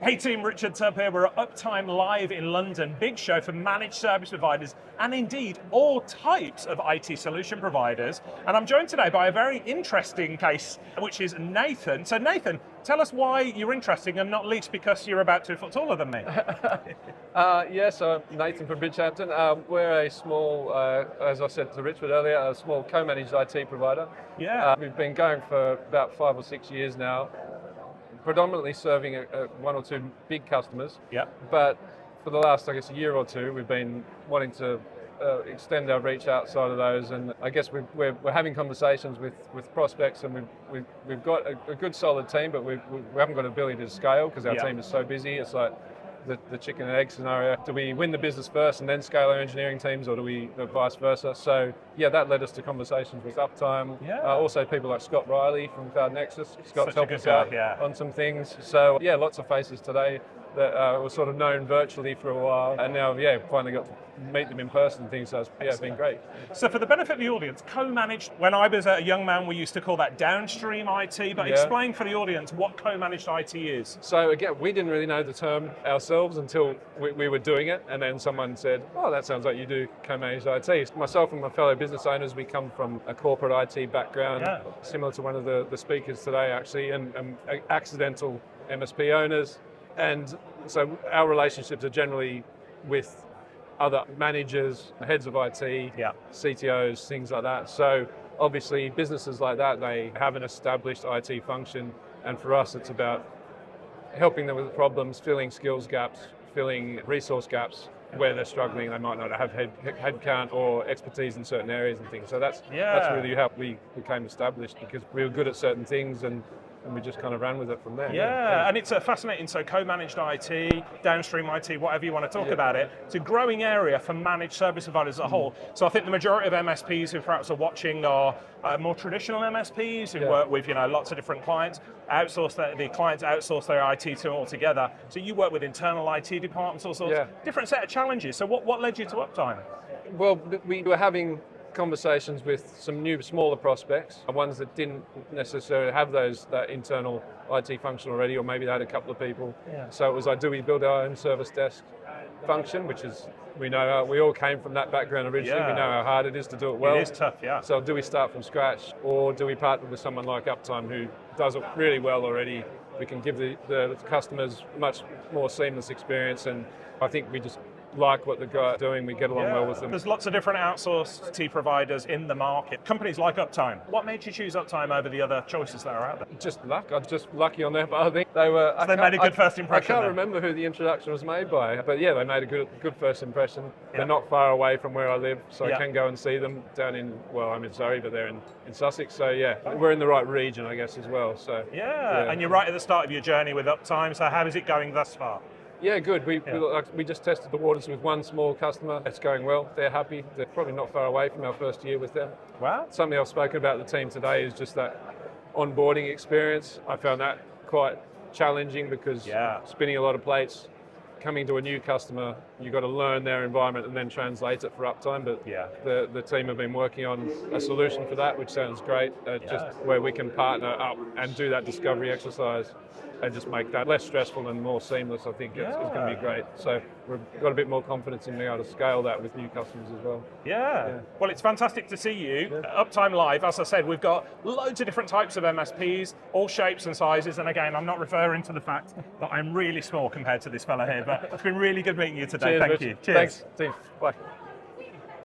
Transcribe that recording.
Hey team, Richard Tubb here. We're at Uptime Live in London. Big show for managed service providers and indeed all types of IT solution providers. And I'm joined today by a very interesting case, which is Nathan. So Nathan, tell us why you're interested, and not least because you're about 2 foot taller than me. So I'm Nathan from Bridgehampton. We're a small, as I said to Richard earlier, a small co-managed IT provider. Yeah. We've been going for about 5 or 6 years now, predominantly serving one or two big customers. Yeah. But for the last, a year or two, we've been wanting to extend our reach outside of those, and I guess we're having conversations with prospects, and we've got a good solid team, but we haven't got ability to scale because our team is so busy. It's like the chicken and egg scenario. Do we win the business first and then scale our engineering teams, or do we vice versa? So yeah, that led us to conversations with Uptime. Yeah. Also people like Scott Riley from Cloud Nexus. Scott's Such a helped good us guy, out yeah. on some things. So yeah, lots of faces today that were sort of known virtually for a while, and now finally got to meet them in person and things. So it's been great. So for the benefit of the audience, co-managed, when I was a young man, we used to call that downstream IT, but explain for the audience what co-managed IT is. So again, we didn't really know the term ourselves until we were doing it, and then someone said, oh, that sounds like you do co-managed IT. Myself and my fellow business owners, we come from a corporate IT background, similar to one of the speakers today actually, and accidental MSP owners. And so our relationships are generally with other managers, heads of IT, CTOs, things like that. So obviously businesses like that, they have an established IT function, and for us it's about helping them with problems, filling skills gaps, filling resource gaps where they're struggling. They might not have headcount or expertise in certain areas and things. So that's really how we became established, because we were good at certain things, and we just kind of ran with it from there. Yeah, and it's a fascinating, so co-managed IT, downstream IT, whatever you want to talk about it, it's a growing area for managed service providers as a whole. So I think the majority of MSPs who perhaps are watching are more traditional MSPs who work with lots of different clients, the clients outsource their IT to altogether. So you work with internal IT departments, all sorts, different set of challenges. So what led you to Uptime? Well, we were having conversations with some new, smaller prospects, ones that didn't necessarily have that internal IT function already, or maybe they had a couple of people. So it was like, do we build our own service desk function, which is, we know, we all came from that background originally, we know how hard it is to do it well. It is tough, So do we start from scratch, or do we partner with someone like Uptime who does it really well already? We can give the customers much more seamless experience, and I think we just like what the guys are doing, we get along well with them. There's lots of different outsourced IT providers in the market. Companies like Uptime. What made you choose Uptime over the other choices that are out there? Just luck. I'm just lucky on their part. I think they were. So they made a good first impression. I can't remember who the introduction was made by, but yeah, they made a good first impression. They're not far away from where I live, so I can go and see them down in, well, I'm in Surrey, but they're in Sussex. So yeah, we're in the right region, I guess, as well. So and you're right at the start of your journey with Uptime. So how is it going thus far? Yeah, good. We just tested the waters with one small customer. It's going well. They're happy. They're probably not far away from our first year with them. Wow. Something I've spoken about the team today is just that onboarding experience. I found that quite challenging, because spinning a lot of plates, coming to a new customer, you've got to learn their environment and then translate it for Uptime. But the team have been working on a solution for that, which sounds great, just where we can partner up and do that discovery exercise and just make that less stressful and more seamless. I think it's going to be great. So we've got a bit more confidence in being able to scale that with new customers as well. Well, it's fantastic to see you. Uptime Live, as I said, we've got loads of different types of MSPs, all shapes and sizes. And again, I'm not referring to the fact that I'm really small compared to this fella here, but it's been really good meeting you today. Cheers, Thank Richard. you. Cheers. Thanks, Steve. Bye.